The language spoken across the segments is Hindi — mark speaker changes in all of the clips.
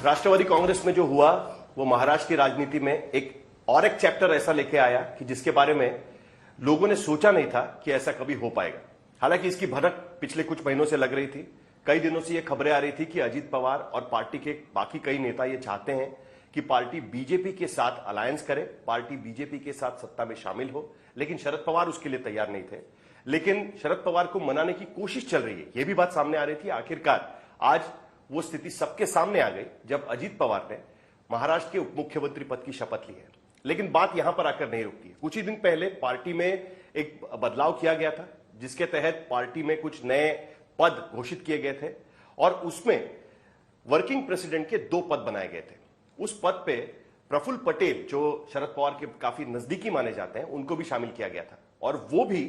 Speaker 1: राष्ट्रवादी कांग्रेस में जो हुआ वो महाराष्ट्र की राजनीति में एक चैप्टर ऐसा लेके आया कि जिसके बारे में लोगों ने सोचा नहीं था कि ऐसा कभी हो पाएगा। हालांकि इसकी भनक पिछले कुछ महीनों से लग रही थी। कई दिनों से ये खबरें आ रही थी कि अजीत पवार और पार्टी के बाकी कई नेता ये चाहते हैं कि पार्टी बीजेपी के साथ अलायंस करे, पार्टी बीजेपी के साथ सत्ता में शामिल हो, लेकिन शरद पवार उसके लिए तैयार नहीं थे। लेकिन शरद पवार को मनाने की कोशिश चल रही है, यह भी बात सामने आ रही थी। आखिरकार आज वो स्थिति सबके सामने आ गई जब अजीत पवार ने महाराष्ट्र के उप मुख्यमंत्री पद की शपथ ली है। लेकिन बात यहां पर आकर नहीं रुकती है। कुछ ही दिन पहले पार्टी में एक बदलाव किया गया था, जिसके तहत पार्टी में कुछ नए पद घोषित किए गए थे और उसमें वर्किंग प्रेसिडेंट के 2 पद बनाए गए थे। उस पद पे प्रफुल्ल पटेल, जो शरद पवार के काफी नजदीकी माने जाते हैं, उनको भी शामिल किया गया था और वो भी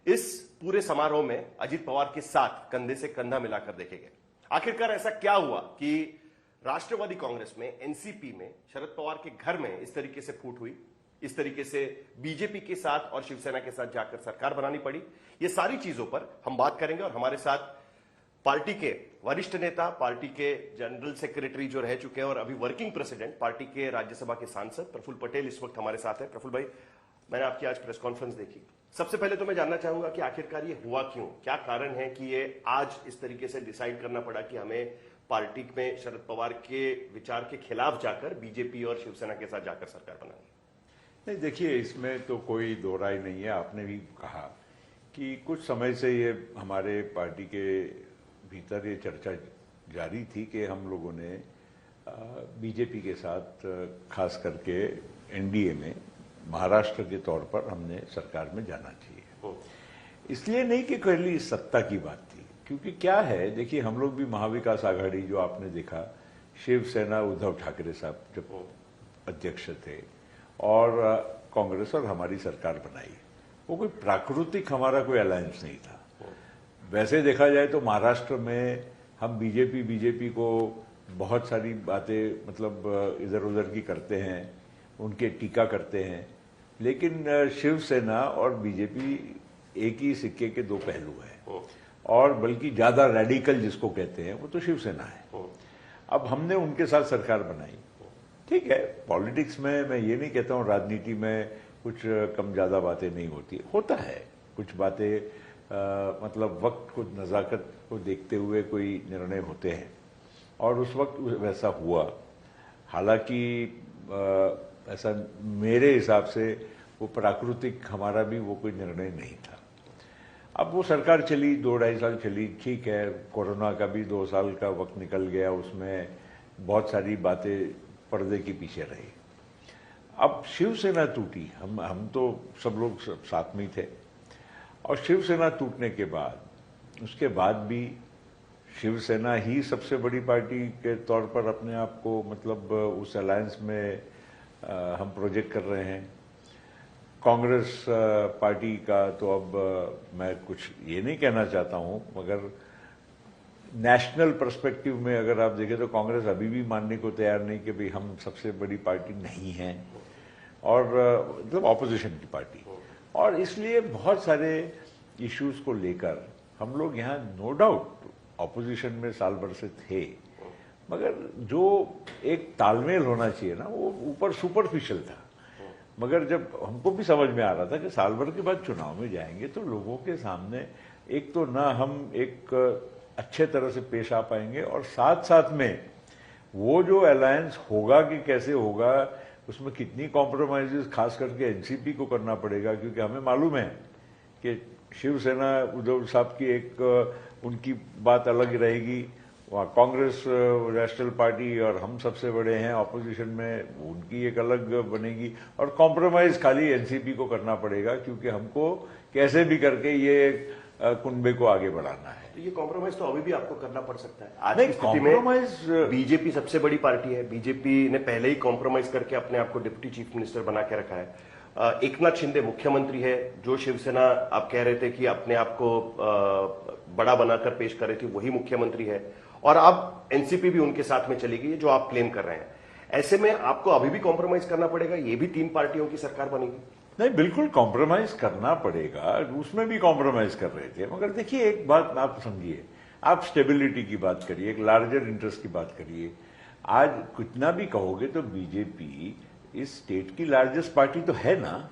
Speaker 1: इस पूरे समारोह में अजीत पवार के साथ कंधे से कंधा मिलाकर देखे गए। आखिरकार ऐसा क्या हुआ कि राष्ट्रवादी कांग्रेस में, एनसीपी में शरद पवार के घर में इस तरीके से फूट हुई, इस तरीके से बीजेपी के साथ और शिवसेना के साथ जाकर सरकार बनानी पड़ी। ये सारी चीजों पर हम बात करेंगे और हमारे साथ पार्टी के वरिष्ठ नेता, पार्टी के जनरल सेक्रेटरी जो रह चुके हैं और अभी वर्किंग प्रेसिडेंट, पार्टी के राज्यसभा के सांसद प्रफुल्ल पटेल इस वक्त हमारे साथ है। प्रफुल्ल भाई, मैंने आपकी आज प्रेस कॉन्फ्रेंस देखी। सबसे पहले तो मैं जानना चाहूंगा कि आखिरकार ये हुआ क्यों, क्या कारण है कि ये आज इस तरीके से डिसाइड करना पड़ा कि हमें पार्टी में शरद पवार के विचार के खिलाफ जाकर बीजेपी और शिवसेना के साथ जाकर सरकार बनानी?
Speaker 2: नहीं, देखिए, इसमें तो कोई दो राय नहीं है। आपने भी कहा कि कुछ समय से ये हमारे पार्टी के भीतर ये चर्चा जारी थी कि हम लोगों ने बीजेपी के साथ, खास करके एनडीए में महाराष्ट्र के तौर पर हमने सरकार में जाना चाहिए। इसलिए नहीं कि खाली सत्ता की बात थी, क्योंकि क्या है, देखिए, हम लोग भी महाविकास आघाड़ी, जो आपने देखा, शिवसेना उद्धव ठाकरे साहब जब अध्यक्ष थे और कांग्रेस और हमारी सरकार बनाई, वो कोई प्राकृतिक हमारा कोई अलायंस नहीं था। वैसे देखा जाए तो महाराष्ट्र में हम बीजेपी को बहुत सारी बातें मतलब इधर उधर की करते हैं, उनके टीका करते हैं, लेकिन शिवसेना और बीजेपी एक ही सिक्के के 2 पहलू हैं और बल्कि ज्यादा रेडिकल जिसको कहते हैं वो तो शिवसेना है। अब हमने उनके साथ सरकार बनाई, ठीक है। पॉलिटिक्स में मैं ये नहीं कहता हूं, राजनीति में कुछ कम ज्यादा बातें नहीं होती, होता है कुछ बातें, मतलब वक्त को, नजाकत को देखते हुए कोई निर्णय होते हैं और उस वक्त वैसा हुआ। हालांकि ऐसा मेरे हिसाब से वो प्राकृतिक हमारा भी वो कोई निर्णय नहीं था। अब वो सरकार चली, 2-2.5 साल चली, ठीक है। कोरोना का भी 2 साल का वक्त निकल गया, उसमें बहुत सारी बातें पर्दे के पीछे रही। अब शिवसेना टूटी, हम तो सब लोग साथ में थे और शिवसेना टूटने के बाद, उसके बाद भी शिवसेना ही सबसे बड़ी पार्टी के तौर पर अपने आप को मतलब उस अलायंस में हम प्रोजेक्ट कर रहे हैं। कांग्रेस पार्टी का तो अब मैं कुछ ये नहीं कहना चाहता हूं, मगर नेशनल पर्सपेक्टिव में अगर आप देखें तो कांग्रेस अभी भी मानने को तैयार नहीं कि भाई हम सबसे बड़ी पार्टी नहीं हैं और मतलब ऑपोजिशन की पार्टी। और इसलिए बहुत सारे इश्यूज को लेकर हम लोग यहाँ नो डाउट ऑपोजिशन में साल भर से थे, मगर जो एक तालमेल होना चाहिए ना, वो ऊपर सुपरफिशियल था। मगर जब हमको भी समझ में आ रहा था कि साल भर के बाद चुनाव में जाएंगे तो लोगों के सामने एक तो ना हम एक अच्छे तरह से पेश आ पाएंगे और साथ साथ में वो जो अलायंस होगा कि कैसे होगा, उसमें कितनी कॉम्प्रोमाइजेस खास करके एनसीपी को करना पड़ेगा, क्योंकि हमें मालूम है कि शिवसेना उद्धव साहब की एक उनकी बात अलग रहेगी, वहाँ कांग्रेस नेशनल पार्टी और हम सबसे बड़े हैं ऑपोजिशन में, उनकी एक अलग बनेगी और कॉम्प्रोमाइज खाली एनसीपी को करना पड़ेगा, क्योंकि हमको कैसे भी करके ये कुनबे को आगे बढ़ाना है।
Speaker 1: तो ये कॉम्प्रोमाइज तो अभी भी आपको करना पड़ सकता है। आज
Speaker 2: नहीं,
Speaker 1: की स्थिति में
Speaker 2: कॉम्प्रोमाइज,
Speaker 1: बीजेपी सबसे बड़ी पार्टी है, बीजेपी ने पहले ही कॉम्प्रोमाइज करके अपने आप को डिप्टी चीफ मिनिस्टर बना के रखा है। एकनाथ शिंदे मुख्यमंत्री है, जो शिवसेना आप कह रहे थे कि अपने आप को बड़ा बनाकर पेश कर रही थी, वही मुख्यमंत्री है और अब एनसीपी भी उनके साथ में चली गई है, जो आप क्लेम कर रहे हैं। ऐसे में आपको अभी भी कॉम्प्रोमाइज करना पड़ेगा, ये भी 3 पार्टियों की सरकार बनेगी।
Speaker 2: नहीं, बिल्कुल कॉम्प्रोमाइज करना पड़ेगा, उसमें भी कॉम्प्रोमाइज कर रहे थे। मगर देखिए, एक बात आप समझिए, आप स्टेबिलिटी की बात करिए, एक लार्जर इंटरेस्ट की बात करिए। आज कितना भी कहोगे तो बीजेपी इस स्टेट की लार्जेस्ट पार्टी तो है ना।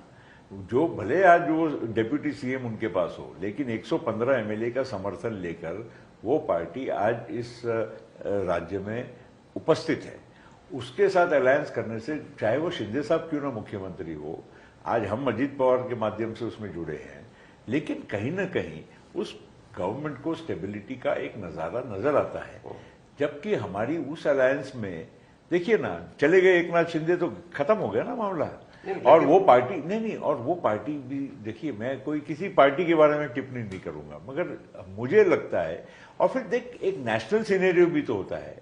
Speaker 2: जो भले आज वो डिप्यूटी सीएम उनके पास हो, लेकिन 115 एमएलए का समर्थन लेकर वो पार्टी आज इस राज्य में उपस्थित है। उसके साथ अलायंस करने से, चाहे वो शिंदे साहब क्यों ना मुख्यमंत्री हो, आज हम अजीत पवार के माध्यम से उसमें जुड़े हैं, लेकिन कहीं ना कहीं उस गवर्नमेंट को स्टेबिलिटी का एक नजारा नजर आता है। जबकि हमारी उस अलायंस में देखिए ना, चले गए एक नाथ शिंदे तो खत्म हो गया ना मामला। और वो पार्टी नहीं, और वो पार्टी भी देखिए, मैं कोई किसी पार्टी के बारे में टिप्पणी नहीं करूंगा, मगर मुझे लगता है, और फिर देख एक नेशनल सिनेरियो भी तो होता है।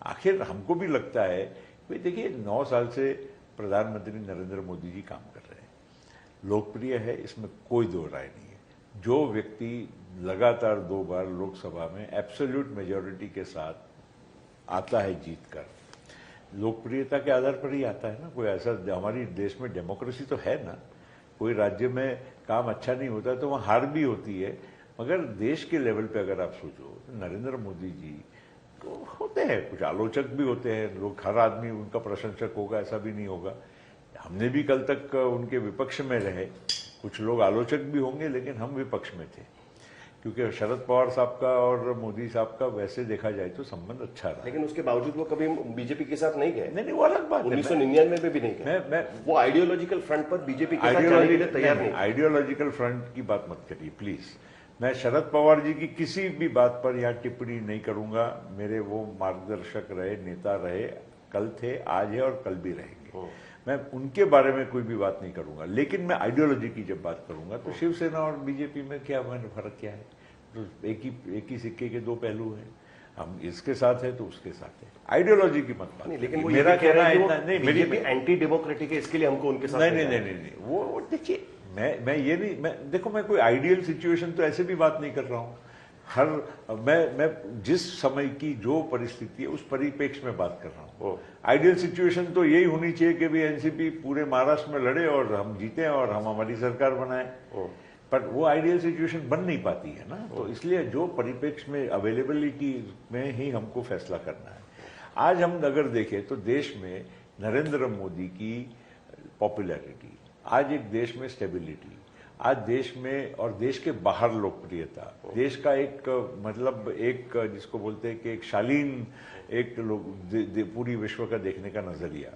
Speaker 2: आखिर हमको भी लगता है कि देखिए 9 साल से प्रधानमंत्री नरेंद्र मोदी जी काम कर रहे हैं, लोकप्रिय है, इसमें कोई दो राय नहीं है। जो व्यक्ति लगातार 2 बार लोकसभा में एब्सोल्यूट मेजॉरिटी के साथ आता है जीत कर, लोकप्रियता के आधार पर ही आता है ना। कोई ऐसा, हमारी देश में डेमोक्रेसी तो है ना, कोई राज्य में काम अच्छा नहीं होता तो वहाँ हार भी होती है, मगर देश के लेवल पे अगर आप सोचो तो नरेंद्र मोदी जी तो होते हैं, कुछ आलोचक भी होते हैं लोग, हर आदमी उनका प्रशंसक होगा ऐसा भी नहीं होगा। हमने भी कल तक उनके विपक्ष में रहे, कुछ लोग आलोचक भी होंगे, लेकिन हम विपक्ष में थे, क्योंकि शरद पवार साहब का और मोदी साहब का वैसे देखा जाए तो संबंध अच्छा रहा।
Speaker 1: लेकिन उसके बावजूद वो कभी बीजेपी के साथ नहीं गए।
Speaker 2: नहीं, वो अलग बात है।
Speaker 1: 1999 में भी नहीं गए।
Speaker 2: मैं
Speaker 1: वो आइडियोलॉजिकल फ्रंट पर बीजेपी के साथ जाने के लिए तैयार नहीं।
Speaker 2: आइडियोलॉजिकल फ्रंट की बात मत करिए प्लीज। मैं शरद पवार जी की किसी भी बात पर यहाँ टिप्पणी नहीं करूंगा। मेरे वो मार्गदर्शक रहे, नेता रहे, कल थे, आज है और कल भी रहेंगे। मैं उनके बारे में कोई भी बात नहीं करूंगा, लेकिन मैं आइडियोलॉजी की जब बात करूंगा तो शिवसेना और बीजेपी में क्या फर्क क्या है? तो एक ही सिक्के के 2 पहलू हैं। हम इसके साथ है तो उसके साथ है, आइडियोलॉजी की मत बात।
Speaker 1: लेकिन वो
Speaker 2: मेरा कहना है
Speaker 1: नहीं, बीजेपी एंटी डेमोक्रेटिक है, इसके लिए हमको उनके साथ
Speaker 2: नहीं, वो देखिए, मैं ये नहीं, देखो मैं कोई आइडियल सिचुएशन तो ऐसे भी बात नहीं कर रहा हूं। मैं जिस समय की जो परिस्थिति है उस परिप्रेक्ष्य में बात कर रहा हूं। आइडियल सिचुएशन तो यही होनी चाहिए कि भी एनसीपी पूरे महाराष्ट्र में लड़े और हम जीते और हम हमारी सरकार बनाए, पर वो आइडियल सिचुएशन बन नहीं पाती है ना। तो इसलिए जो परिप्रेक्ष्य में अवेलेबिलिटी में ही हमको फैसला करना है। आज हम अगर देखें तो देश में नरेंद्र मोदी की पॉपुलैरिटी, आज एक देश में स्टेबिलिटी, आज देश में और देश के बाहर लोकप्रियता, देश का एक मतलब एक जिसको बोलते हैं कि एक शालीन एक पूरी विश्व का देखने का नजरिया,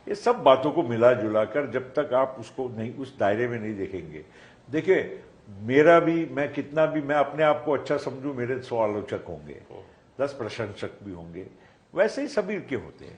Speaker 2: ये सब बातों को मिला जुला कर जब तक आप उसको नहीं, उस दायरे में नहीं देखेंगे। देखिए, मेरा भी, मैं कितना भी मैं अपने आप को अच्छा समझूं, मेरे 100 आलोचक होंगे, 10 प्रशंसक भी होंगे, वैसे ही सभी के होते हैं।